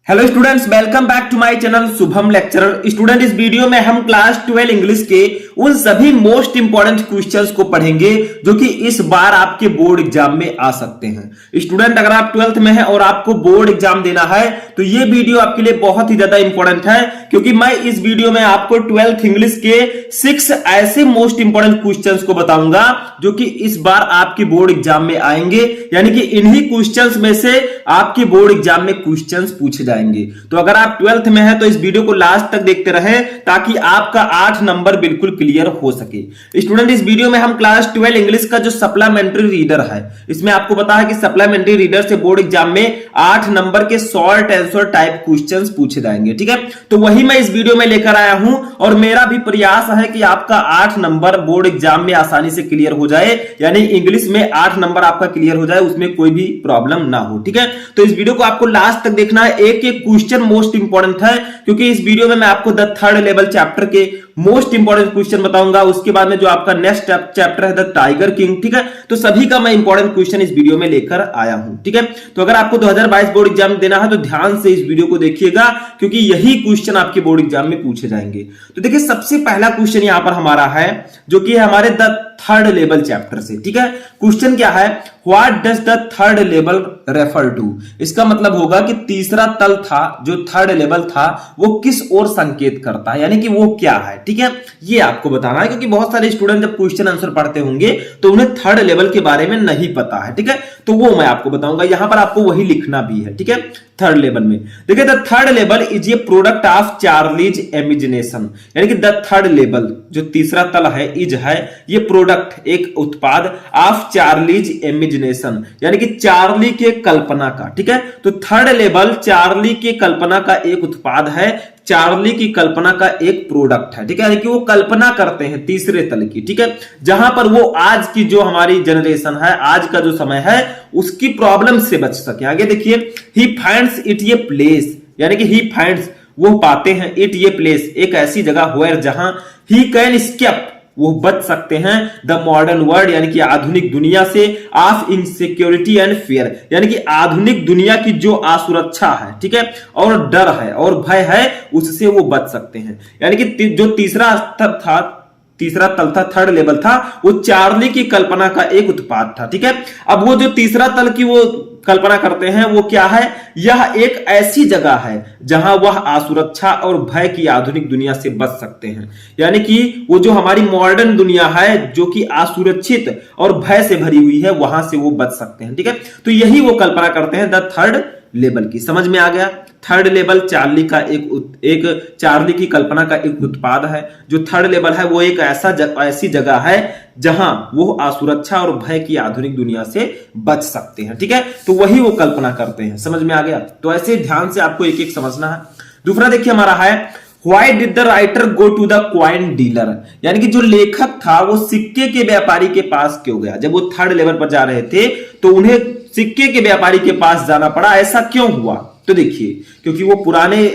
Hello students, welcome back to my channel Shubham lecturer. Student, इस video में हम class 12 English के उन सभी मोस्ट इंपॉर्टेंट क्वेश्चंस को पढ़ेंगे जो कि इस बार आपके बोर्ड एग्जाम में आ सकते हैं। स्टूडेंट, अगर आप 12th में हैं और आपको बोर्ड एग्जाम देना है तो ये वीडियो आपके लिए बहुत ही ज्यादा इंपॉर्टेंट है, क्योंकि मैं इस वीडियो में आपको 12th इंग्लिश के 6 ऐसे मोस्ट इंपॉर्टेंट क्वेश्चंस को बताऊंगा जो कि इस बार आपके बोर्ड एग्जाम में आएंगे, यानी कि इन्हीं क्वेश्चंस में से आपके बोर्ड एग्जाम में क्वेश्चंस पूछे जाएंगे। तो अगर आप 12th में हैं तो इस वीडियो को लास्ट तक देखते रहें ताकि आपका 8 नंबर बिल्कुल क्लियर हो सके। स्टूडेंट, इस वीडियो में हम क्लास 12 इंग्लिश का जो सप्लीमेंट्री रीडर है, इसमें आपको पता है कि सप्लीमेंट्री रीडर से बोर्ड एग्जाम में 8 नंबर के शॉर्ट आंसर टाइप क्वेश्चंस पूछे जाएंगे। ठीक है, तो वही मैं इस वीडियो में लेकर आया हूं और मेरा भी प्रयास है कि आपका 8 नंबर बोर्ड एग्जाम में आसानी से क्लियर हो जाए, यानी इंग्लिश में 8 नंबर आपका क्लियर हो जाए, उसमें कोई भी प्रॉब्लम ना हो। ठीक है, तो इस वीडियो को आपको लास्ट तक देखना है। एक एक क्वेश्चन मोस्ट इंपॉर्टेंट है, क्योंकि इस वीडियो में मैं आपको द थर्ड लेवल चैप्टर के मोस्ट इंपॉर्टेंट क्वेश्चन बताऊंगा। उसके बाद में जो आपका नेक्स्ट चैप्टर है द टाइगर किंग, ठीक है, तो सभी का मैं इंपॉर्टेंट क्वेश्चन इस वीडियो में लेकर आया हूं। ठीक है, तो अगर आपको 2022 बोर्ड एग्जाम देना है तो ध्यान से इस वीडियो को देखिएगा, क्योंकि यही क्वेश्चन आपके बोर्ड एग्जाम में पूछे जाएंगे। तो देखिए, सबसे पहला क्वेश्चन यहां पर हमारा है जो कि हमारे द थर्ड लेवल चैप्टर से। ठीक है, क्वेश्चन क्या है, what does the third level refer to. इसका मतलब होगा कि तीसरा तल था, जो थर्ड लेवल था, वो किस ओर संकेत करता है, यानी कि वो क्या है। ठीक है, ये आपको बताना है, क्योंकि बहुत सारे स्टूडेंट जब क्वेश्चन आंसर पढ़ते होंगे तो उन्हें थर्ड लेवल के बारे में नहीं पता है। ठीक है, तो वो मैं आपको बताऊंगा, यहां पर आपको वही लिखना भी है। ठीक है, थर्ड लेवल में देखिए, the third level is a product of Charlie's imagination, यानी कि द थर्ड लेवल जो तीसरा तल है, इज है ये प्रोडक्ट, एक उत्पाद ऑफ चार्लीज इमेजिनेशन, यानी कि चार्ली के कल्पना का। ठीक है, तो थर्ड लेवल चार्ली के कल्पना का एक उत्पाद है, चार्ली की कल्पना का एक प्रोडक्ट है। ठीक है, यानी कि वो कल्पना करते हैं तीसरे तल की। ठीक है, जहां पर वो आज की जो हमारी जनरेशन है, आज का जो समय है, उसकी प्रॉब्लम से बच सके। आगे देखिए, ही फाइंड्स इट ये प्लेस, यानी कि ही फाइंड्स वो पाते हैं, इट ये प्लेस एक ऐसी जगह वेयर जहां ही कैन एस्केप वो बच सकते हैं द मॉडर्न वर्ल्ड, यानी कि आधुनिक दुनिया से, ऑफ इनसिक्योरिटी एंड फियर, यानी कि आधुनिक दुनिया की जो असुरक्षा है, ठीक है, और डर है और भय है, उससे वो बच सकते हैं। यानी कि जो तीसरा तल था, थर्ड लेवल था, वो चार्ली की कल्पना का एक उत्पाद था। ठीक है, अब वो जो तीसरा तल की वो कल्पना करते हैं, वो क्या है, यह एक ऐसी जगह है जहां वह असुरक्षा और भय की आधुनिक दुनिया से बच सकते हैं, यानी कि वो जो हमारी मॉडर्न दुनिया है जो कि असुरक्षित और भय से भरी हुई है, वहां से वो बच सकते हैं। ठीक है, तो यही वो कल्पना करते हैं द थर्ड लेवल की। समझ में आ गया, थर्ड लेवल चार्ली का एक चार्ली की कल्पना का एक उत्पाद है। जो थर्ड लेवल है वो एक ऐसी जगह है जहां वो असुरक्षा और भय की आधुनिक दुनिया से बच सकते हैं। ठीक है, तो वही वो कल्पना करते हैं। समझ में आ गया, तो ऐसे ध्यान से आपको एक एक समझना है। दूसरा देखिए हमारा है, Why did the writer go to the coin dealer, यानी कि जो लेखक था वो सिक्के के व्यापारी के पास क्यों गया। जब वो थर्ड लेवल पर जा रहे थे तो उन्हें सिक्के के व्यापारी के पास जाना पड़ा, ऐसा क्यों हुआ। तो देखिए, क्योंकि वो पुराने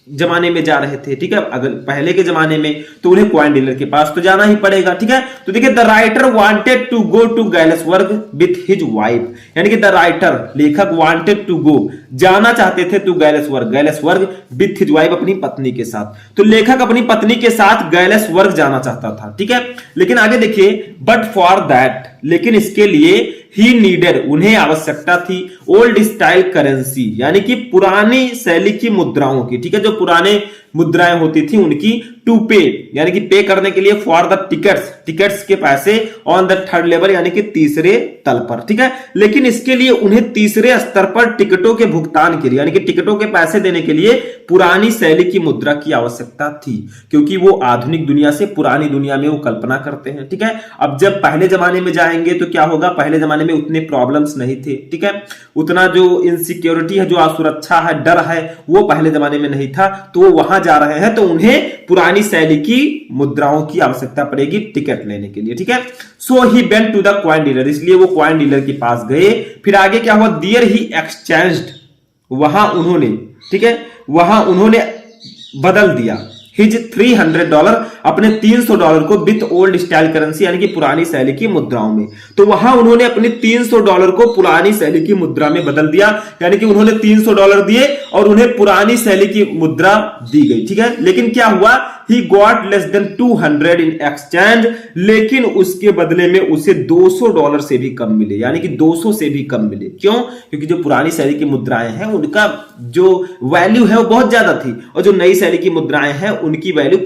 जमाने में जा रहे थे, ठीक है, अगर पहले के जमाने में तो उन्हें कॉइन डीलर के पास तो जाना ही पड़ेगा। ठीक है, तो देखिए, the writer wanted to go to Galesburg with his wife, यानी कि द राइटर लेखक वांटेड टू गो जाना चाहते थे to Galesburg with his wife, अपनी पत्नी के साथ। तो लेखक अपनी पत्नी के साथ गैलेसबर्ग जाना चाहता था। ठीक है, लेकिन आगे देखिए, बट फॉर दैट, लेकिन इसके लिए ही नीडेड, उन्हें आवश्यकता थी, ओल्ड स्टाइल करेंसी, यानी कि पुरानी शैली की मुद्राओं की। ठीक है, जो पुराने मुद्राएं होती थी उनकी, टू पे, यानी कि पे करने के लिए, फॉर द टिकट्स के पैसे, ऑन द थर्ड लेवल, यानी कि तीसरे तल पर। ठीक है, लेकिन इसके लिए उन्हें तीसरे स्तर पर टिकटों के भुगतान के लिए, यानी कि टिकटों के पैसे देने के लिए पुरानी शैली की मुद्रा की आवश्यकता थी, क्योंकि वो आधुनिक दुनिया से पुरानी दुनिया में वो कल्पना करते हैं। ठीक है, अब जब पहले जमाने में जाएंगे तो क्या होगा, पहले जमाने में उतने प्रॉब्लम्स नहीं थे। ठीक है, उतना जो इनसिक्योरिटी है, जो असुरक्षा है, डर है, वो पहले जमाने में नहीं था, तो वो वहां जा रहे हैं तो उन्हें पुरानी शैली की मुद्राओं की आवश्यकता पड़ेगी टिकट लेने के लिए। ठीक है, so he went to the coin dealer, इसलिए वो कॉइन डीलर के पास गए। फिर आगे क्या हुआ, देयर ही एक्सचेंज्ड, वहां उन्होंने, ठीक है, वहां उन्होंने बदल दिया, हिज $300, अपने $300 को विथ ओल्ड स्टाइल करेंसी यानी कि पुरानी शैली की मुद्राओं में। तो वहां उन्होंने अपने $300 को पुरानी शैली की मुद्रा में बदल दिया, यानी कि उन्होंने $300 दिए और उन्हें पुरानी शैली की मुद्रा दी गई, ठीक है। लेकिन क्या हुआ, he got less than 200 in exchange, लेकिन उसके बदले में उसे $200 से भी कम मिले, यानी कि 200 से भी कम मिले। क्यों? क्योंकि जो पुरानी शैली की मुद्राएं हैं उनका जो वैल्यू है वो बहुत ज्यादा थी, और जो नई शैली की मुद्राएं हैं उनकी वैल्यू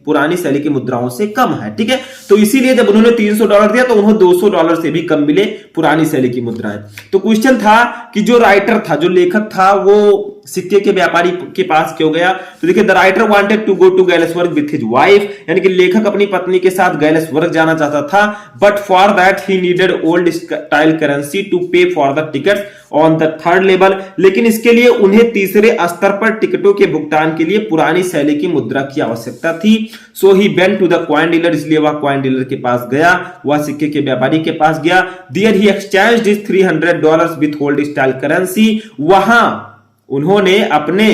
पुरानी शैली की मुद्राओं से कम है, ठीक है। तो इसीलिए जब उन्होंने $300 दिया तो उन्हें $200 से भी कम मिले पुरानी शैली की मुद्राएं। तो क्वेश्चन था कि जो राइटर था, जो लेखक था, वो सिक्के के व्यापारी के पास क्यों गया? तो देखिए, the writer wanted to go to Galesburg with his wife, यानी कि लेखक अपनी पत्नी के साथ गैलेसबर्ग जाना चाहता था, but for that he needed old style currency to pay for the tickets on the third level, लेकिन इसके लिए उन्हें तीसरे स्तर पर टिकटों के भुगतान के लिए पुरानी शैली की मुद्रा की आवश्यकता थी। So he went to the coin dealer, इसलिए वह कॉइन डीलर के पास गया, वह सिक्के के व्यापारी के पास गया। There he exchanged his $300 with old style currency, वहां उन्होंने अपने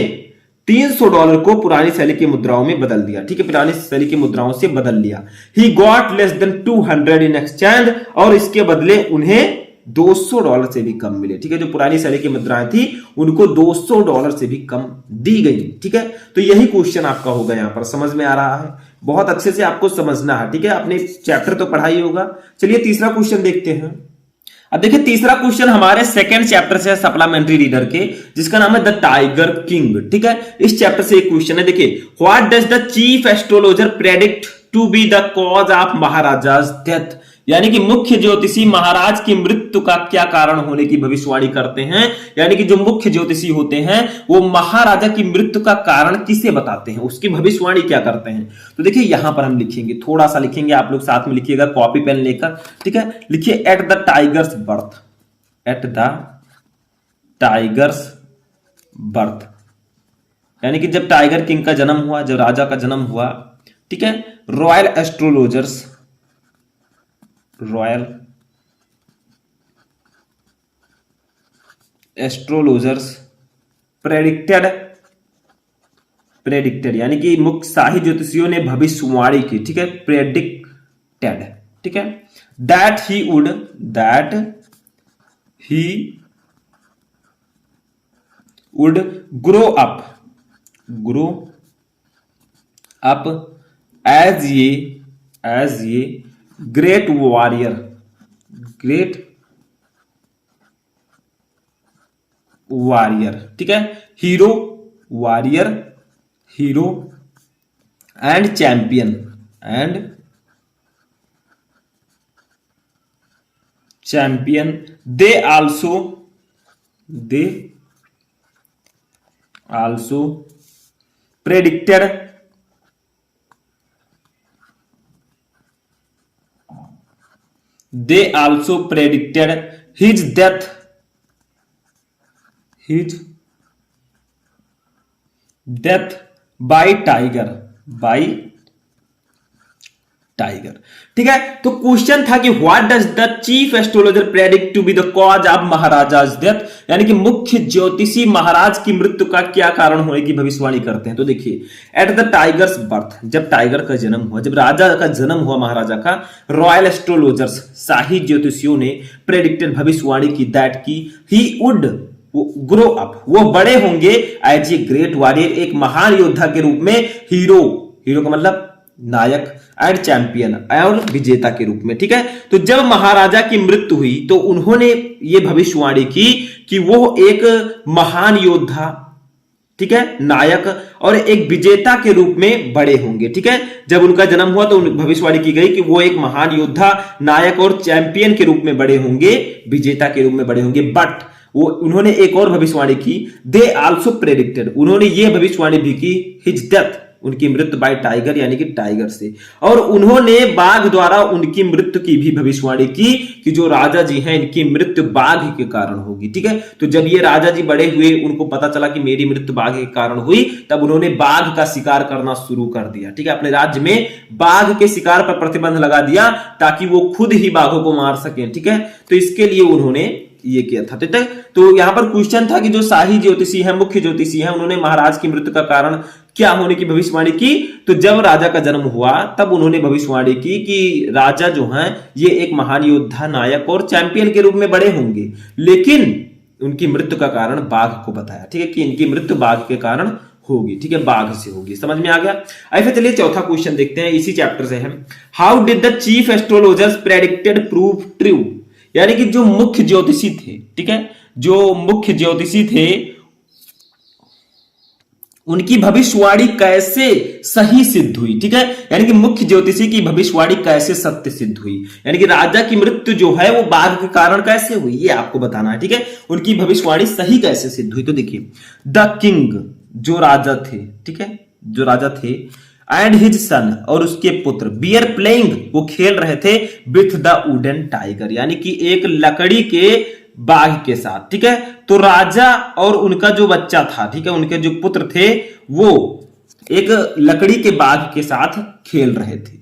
$300 को पुरानी शैली की मुद्राओं में बदल दिया, ठीक है, पुरानी शैली की मुद्राओं से बदल लिया। He got less than 200 in exchange, और इसके बदले उन्हें $200 से भी कम मिले, ठीक है। जो पुरानी शैली की मुद्राएं थी उनको $200 से भी कम दी गई, ठीक है। तो यही क्वेश्चन आपका होगा, यहां पर समझ में आ रहा है, बहुत अच्छे से आपको समझना है, ठीक है। आपने चैप्टर तो पढ़ा ही होगा। चलिए तीसरा क्वेश्चन देखते हैं। अब देखिए, तीसरा क्वेश्चन हमारे सेकंड चैप्टर से है, सप्लीमेंट्री रीडर के, जिसका नाम है द टाइगर किंग, ठीक है। इस चैप्टर से एक क्वेश्चन है, देखिए, what does the chief astrologer predict to be the cause of maharaja's death, यानी कि मुख्य ज्योतिषी महाराज की मृत्यु का क्या कारण होने की भविष्यवाणी करते हैं, यानी कि जो मुख्य ज्योतिषी होते हैं वो महाराजा की मृत्यु का कारण किसे बताते हैं, उसकी भविष्यवाणी क्या करते हैं। तो देखिए, यहां पर हम लिखेंगे, थोड़ा सा लिखेंगे, आप लोग साथ में लिखिएगा कॉपी पेन लेकर, ठीक है। लिखिए, at the tigers birth, at the tigers birth, यानी कि जब टाइगर किंग का जन्म हुआ, जब राजा का जन्म हुआ, ठीक है, royal astrologers, royal astrologers predicted यानी कि मुख्य शाही ज्योतिषियों ने भविष्यवाणी की, ठीक है, प्रेडिक्टेड, ठीक है, that he would grow up as ये ग्रेट वॉरियर ठीक है, hero and champion they also predicted his death by tiger, ठीक है। तो क्वेश्चन था कि what does the chief astrologer predict to be the cause of maharaja's death, यानी कि मुख्य ज्योतिषी महाराज की मृत्यु का क्या कारण होने की भविष्यवाणी करते हैं। तो देखिए, एट द टाइगर्स बर्थ, जब टाइगर का जन्म हुआ, जब राजा का जन्म हुआ महाराजा का, रॉयल एस्ट्रोलॉजर्स शाही ज्योतिषियों ने प्रेडिक्टेड भविष्यवाणी की, दैट की ही वुड ग्रो अप, वो बड़े होंगे एज ए ग्रेट वॉरियर, एक महान योद्धा के रूप में, हीरो का मतलब नायक, एंड चैंपियन और विजेता के रूप में, ठीक है। तो जब महाराजा की मृत्यु हुई तो उन्होंने ये भविष्यवाणी की कि वो एक महान योद्धा, ठीक है, नायक और एक विजेता के रूप में बड़े होंगे, ठीक है। जब उनका जन्म हुआ तो भविष्यवाणी की गई कि वो एक महान योद्धा, नायक और चैंपियन के रूप में बड़े होंगे, विजेता के रूप में बड़े होंगे। बट वो उन्होंने एक और भविष्यवाणी की, दे आल्सो प्रेडिक्टेड, उन्होंने ये भविष्यवाणी भी की, हिज डेथ, उनकी मृत्यु बाय टाइगर, यानी कि टाइगर से, और उन्होंने बाघ द्वारा उनकी मृत्यु की भी भविष्यवाणी की कि जो राजा जी हैं इनकी मृत्यु बाघ के कारण होगी, ठीक है। तो जब ये राजा जी बड़े हुए, उनको पता चला कि मेरी मृत्यु बाघ के कारण हुई, तब उन्होंने बाघ का शिकार करना शुरू कर दिया, ठीक है। अपने राज्य में बाघ के शिकार पर प्रतिबंध लगा दिया ताकि वो खुद ही बाघों को मार सके, ठीक है। तो इसके लिए उन्होंने ये किया था, ठीक है। तो यहां पर क्वेश्चन था कि जो शाही ज्योतिषी है, मुख्य ज्योतिषी है, उन्होंने महाराज की मृत्यु का कारण क्या होने की भविष्यवाणी की? तो जब राजा का जन्म हुआ तब उन्होंने भविष्यवाणी की कि राजा जो हैं ये एक महान योद्धा, नायक और चैंपियन के रूप में बड़े होंगे, लेकिन उनकी मृत्यु का कारण बाघ को बताया, ठीक है, कि इनकी मृत्यु बाघ के कारण होगी, ठीक है, बाघ से होगी। समझ में आ गया? फिर चलिए चौथा क्वेश्चन देखते हैं, इसी चैप्टर से है। How did the chief astrologers predicted prove true? यानी कि जो मुख्य ज्योतिषी थे, ठीक है, जो मुख्य ज्योतिषी थे उनकी भविष्यवाणी कैसे सही सिद्ध हुई, ठीक है, यानी कि मुख्य ज्योतिषी की भविष्यवाणी कैसे सत्य सिद्ध हुई, यानी कि राजा की मृत्यु जो है वो बाघ के कारण कैसे हुई, ये आपको बताना है, ठीक है, उनकी भविष्यवाणी सही कैसे सिद्ध हुई। तो देखिए, द किंग जो राजा थे, ठीक है, जो राजा थे, एंड हिज सन और उसके पुत्र, बियर प्लेइंग वो खेल रहे थे, विथ द वुडन टाइगर यानी कि एक लकड़ी के बाघ के साथ, ठीक है। तो राजा और उनका जो बच्चा था, ठीक है, उनके जो पुत्र थे वो एक लकड़ी के बाघ के साथ खेल रहे थे।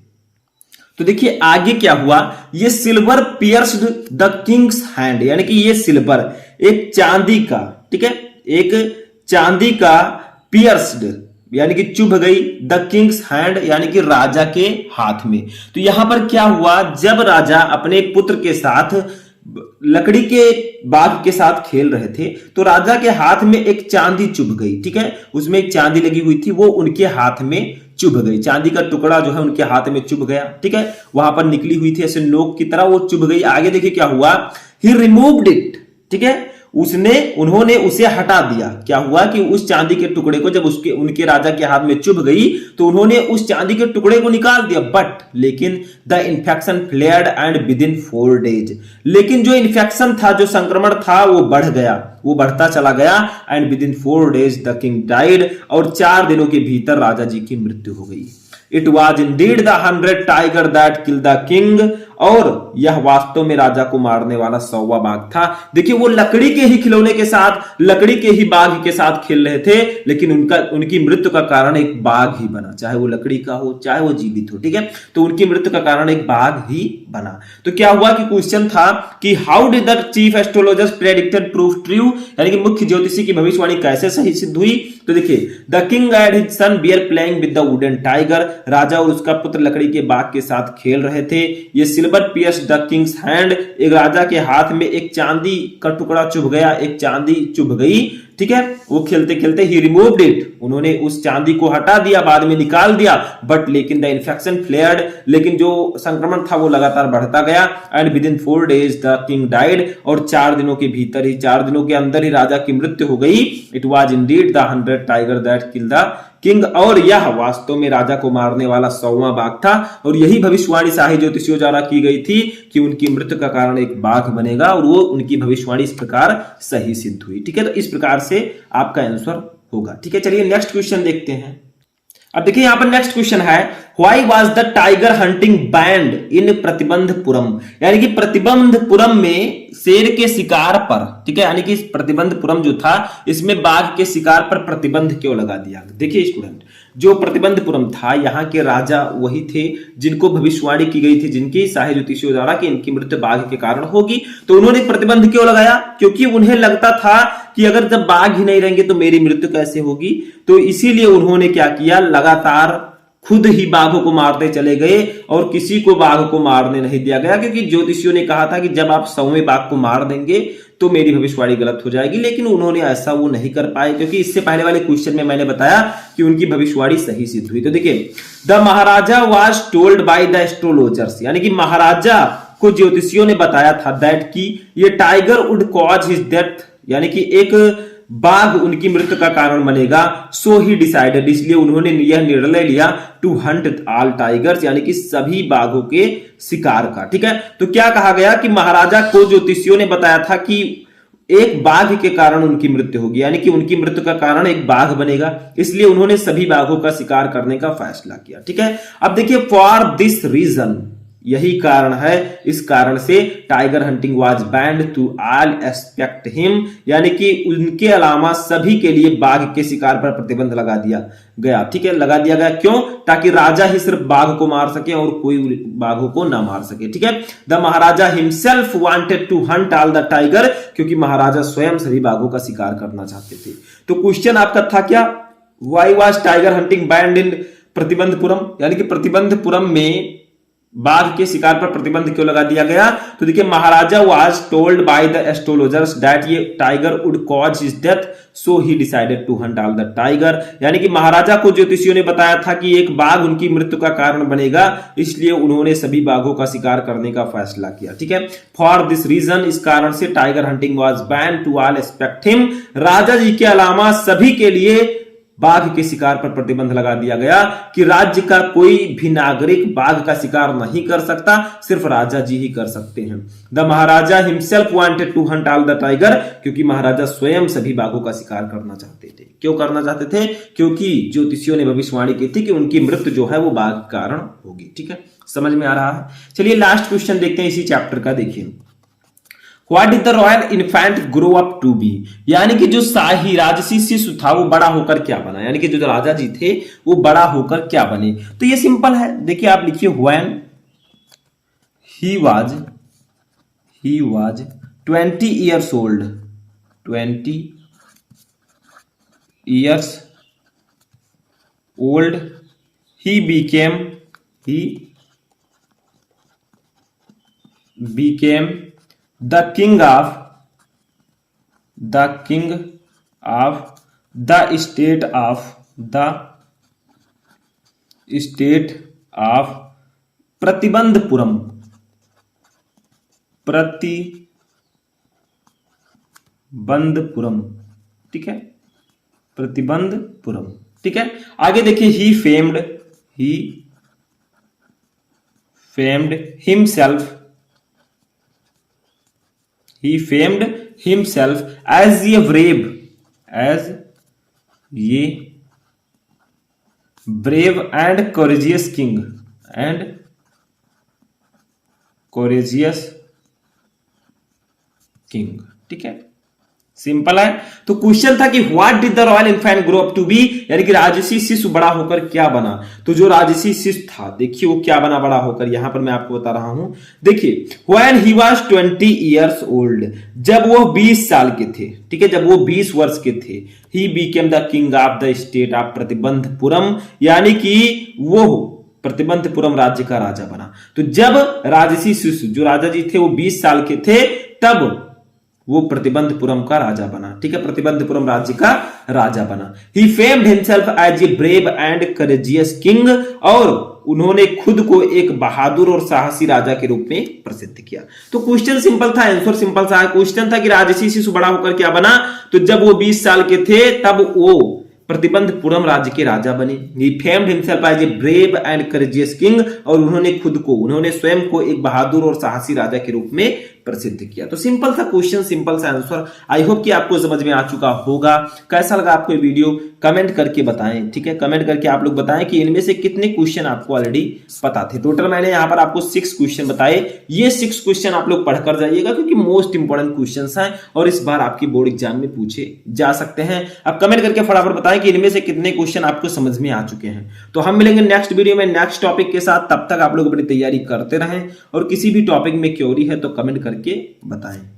तो देखिए आगे क्या हुआ, ये silver pierced the king's hand, यानी कि ये सिल्वर एक चांदी का, ठीक है, एक चांदी का पियर्स्ड यानी कि चुभ गई, द किंग्स हैंड यानी कि राजा के हाथ में। तो यहां पर क्या हुआ, जब राजा अपने पुत्र के साथ लकड़ी के बाघ के साथ खेल रहे थे तो राजा के हाथ में एक चांदी चुभ गई, ठीक है, उसमें एक चांदी लगी हुई थी, वो उनके हाथ में चुभ गई, चांदी का टुकड़ा जो है उनके हाथ में चुभ गया, ठीक है, वहां पर निकली हुई थी ऐसे नोक की तरह, वो चुभ गई। आगे देखिए क्या हुआ, ही रिमूव्ड इट, ठीक है, उन्होंने उसे हटा दिया। क्या हुआ कि उस चांदी के टुकड़े को जब उनके राजा के हाथ में चुभ गई तो उन्होंने उस चांदी के टुकड़े को निकाल दिया, बट लेकिन the infection flared and with in 4 days, लेकिन जो इन्फेक्शन था, जो संक्रमण था वो बढ़ गया, वो बढ़ता चला गया, and with in 4 days the king died, और 4 दिनों के भीतर राजा जी की मृत्यु हो गई। It was Indeed the 100 tiger that kill the king, और यह वास्तव में राजा को मारने वाला 100वां बाघ था। देखिए वो लकड़ी के ही खिलौने के साथ, लकड़ी के ही बाघ के साथ खेल रहे थे, लेकिन उनकी मृत्यु का कारण एक बाघ ही बना, चाहे वो लकड़ी का हो चाहे वो जीवित हो, ठीक है, तो उनकी मृत्यु का कारण एक बाघ ही बना। तो क्या हुआ कि क्वेश्चन था कि how did the chief astrologers predicted proof true, यानी कि मुख्य ज्योतिषी की भविष्यवाणी कैसे सही सिद्ध हुई। तो देखिए, the king and his son were playing with the wooden tiger, राजा और उसका पुत्र लकड़ी के बाघ के साथ खेल रहे थे। ये silver pierce the king's hand, एक राजा के हाथ में एक चांदी का टुकड़ा चुभ गया, एक चांदी चुभ गई, ठीक है, वो खेलते खेलते ही रिमूव्ड इट, उन्होंने उस चांदी को हटा दिया, बाद में निकाल दिया, बट लेकिन द इन्फेक्शन फ्लेयर्ड, लेकिन जो संक्रमण था वो लगातार बढ़ता गया, and with in 4 days the king died, और 4 दिनों के भीतर ही, 4 दिनों के अंदर ही राजा की मृत्यु हो गई। It was Indeed the 100 tiger that kill the king, और यह वास्तव में राजा को मारने वाला 100वां बाघ था, और यही भविष्यवाणी शाही ज्योतिषियों द्वारा की गई थी कि उनकी मृत्यु का कारण एक बाघ बनेगा, और वो उनकी भविष्यवाणी इस प्रकार सही सिद्ध हुई, ठीक है। तो इस प्रकार से आपका आंसर होगा, ठीक है। चलिए नेक्स्ट क्वेश्चन देखते हैं। अब देखिए यहां पर नेक्स्ट क्वेश्चन है, why was the tiger hunting banned in Pratibandapuram, यानी कि प्रतिबंधपुरम में शेर के शिकार पर, ठीक है, यानी कि प्रतिबंधपुरम जो था इसमें बाघ के शिकार पर प्रतिबंध क्यों लगा दिया। देखिए स्टूडेंट, जो प्रतिबंधपुरम था यहाँ के राजा वही थे जिनको भविष्यवाणी की गई थी, जिनकी शाही ज्योतिषियों द्वारा कि इनकी मृत्यु बाघ के कारण होगी। तो उन्होंने प्रतिबंध क्यों लगाया, क्योंकि उन्हें लगता था कि अगर जब बाघ ही नहीं रहेंगे तो मेरी मृत्यु कैसे होगी। तो इसीलिए उन्होंने क्या किया, लगातार खुद ही बाघों को मारते चले गए और किसी को बाघ को मारने नहीं दिया गया, क्योंकि ज्योतिषियों ने कहा था कि जब आप 100वें बाघ को मार देंगे तो मेरी भविष्यवाणी गलत हो जाएगी। लेकिन उन्होंने ऐसा वो नहीं कर पाए, क्योंकि इससे पहले वाले क्वेश्चन में मैंने बताया कि उनकी भविष्यवाणी सही सिद्ध हुई। तो देखिए, the Maharaja was told by the astrologers, यानी कि महाराजा को ज्योतिषियों ने बताया था दैट की ये tiger would cause his death, यानी कि एक बाघ उनकी मृत्यु का कारण बनेगा। सो ही डिसाइडेड, इसलिए उन्होंने यह निर्णय लिया टू हंट ऑल टाइगर्स, यानी कि सभी बाघों के शिकार का, ठीक है। तो क्या कहा गया कि महाराजा को ज्योतिषियों ने बताया था कि एक बाघ के कारण उनकी मृत्यु होगी, यानी कि उनकी मृत्यु का कारण एक बाघ बनेगा, इसलिए उन्होंने सभी बाघों का शिकार करने का फैसला किया, ठीक है। अब देखिए, फॉर दिस रीजन, यही कारण है, इस कारण से tiger hunting was banned to all except him, यानी कि उनके अलावा सभी के लिए बाघ के शिकार पर प्रतिबंध लगा दिया गया, ठीक है, लगा दिया गया। क्यों, ताकि राजा ही सिर्फ बाघ को मार सके और कोई बाघों को ना मार सके, ठीक है। The maharaja himself wanted to hunt all the tiger, क्योंकि महाराजा स्वयं सभी बाघों का शिकार करना चाहते थे। तो क्वेश्चन आपका था क्या, why was tiger hunting banned in Pratibandapuram, यानी कि प्रतिबंधपुरम में बाघ के शिकार पर प्रतिबंध क्यों लगा दिया गया? तो देखिए, maharaja was told by the astrologers that ये tiger would cause his death, so he decided to hunt all the tiger, यानी कि महाराजा को ज्योतिषियों ने बताया था कि एक बाघ उनकी मृत्यु का कारण बनेगा, इसलिए उन्होंने सभी बाघों का शिकार करने का फैसला किया। ठीक है, फॉर दिस रीजन, इस कारण से tiger hunting was ban to all except him, राजा जी के अलावा सभी के लिए बाघ के शिकार पर प्रतिबंध लगा दिया गया कि राज्य का कोई भी नागरिक बाघ का शिकार नहीं कर सकता, सिर्फ राजा जी ही कर सकते हैं। The maharaja himself wanted to hunt all the tiger, क्योंकि महाराजा स्वयं सभी बाघों का शिकार करना चाहते थे। क्यों करना चाहते थे? क्योंकि ज्योतिषियों ने भविष्यवाणी की थी कि उनकी मृत्यु जो है वो बाघ के कारण होगी। ठीक है, समझ में आ रहा है? चलिए लास्ट क्वेश्चन देखते हैं इसी चैप्टर का। देखिए, What did the royal infant grow up to be? यानी कि जो शाही राजसी शिशु था वो बड़ा होकर क्या बना, यानी कि जो राजा जी थे वो बड़ा होकर क्या बने? तो ये सिंपल है, देखिए आप लिखिए when he was 20 years old, 20 years old, he became the king of the state of Pratibandapuram, Pratibandapuram. ठीक है, प्रतिबंधपुरम। ठीक है, आगे देखिए, he famed himself as a brave and courageous king। ठीक है, सिंपल है। तो क्वेश्चन था कि what did the royal infant grow up to be, यानी कि राजसी शिशु बड़ा होकर क्या बना? तो जो राजसी शिशु था, देखिए वो क्या बना बड़ा होकर, यहां पर मैं आपको बता रहा हूं। देखिए, when he was 20 years old, जब वो 20 साल के थे, ठीक है, जब वो 20 वर्ष के थे, he became the king of the state of Pratibandapuram, यानी कि वो प्रतिबंधपुरम राज्य का राजा बना। तो जब राजसी शिशु जो राजा जी थे वो 20 साल के थे, तब वो प्रतिबंधपुरम का राजा बना। ठीक है, प्रतिबंधपुरम राज्य का राजा बना। He famed himself as a brave and courageous king, और उन्होंने खुद को एक बहादुर और साहसी राजा के रूप में प्रसिद्ध किया। तो क्वेश्चन सिंपल था, आंसर सिंपल था। क्वेश्चन था कि राजसी शिशु बड़ा होकर क्या बना? तो जब वो 20 साल के थे तब वो प्रतिबंधपुरम राज्य के राजा बने। He famed himself as a brave and courageous king, और उन्होंने स्वयं को एक बहादुर और साहसी राजा के रूप में प्रसिद्ध किया। तो सिंपल सा क्वेश्चन, सिंपल सा आंसर। आई होप कि आपको समझ में आ चुका होगा। कैसा लगा आपको ये वीडियो कमेंट करके बताएं। ठीक है, कमेंट करके आप लोग बताएं कि इनमें से कितने क्वेश्चन आपको ऑलरेडी पता थे। टोटल मैंने यहाँ पर आपको 6 क्वेश्चन बताए। ये 6 क्वेश्चन आप लोग पढ़कर जाइएगा, क्योंकि मोस्ट इंपॉर्टेंट क्वेश्चन हैं और इस बार आपकी बोर्ड एग्जाम में पूछे जा सकते हैं। अब कमेंट करके फटाफट बताएं कि इनमें से कितने क्वेश्चन आपको समझ में आ चुके हैं। तो हम मिलेंगे नेक्स्ट वीडियो में नेक्स्ट टॉपिक के साथ। तब तक आप लोग अपनी तैयारी करते रहें, और किसी भी टॉपिक में क्वेरी है तो कमेंट करके बताएं।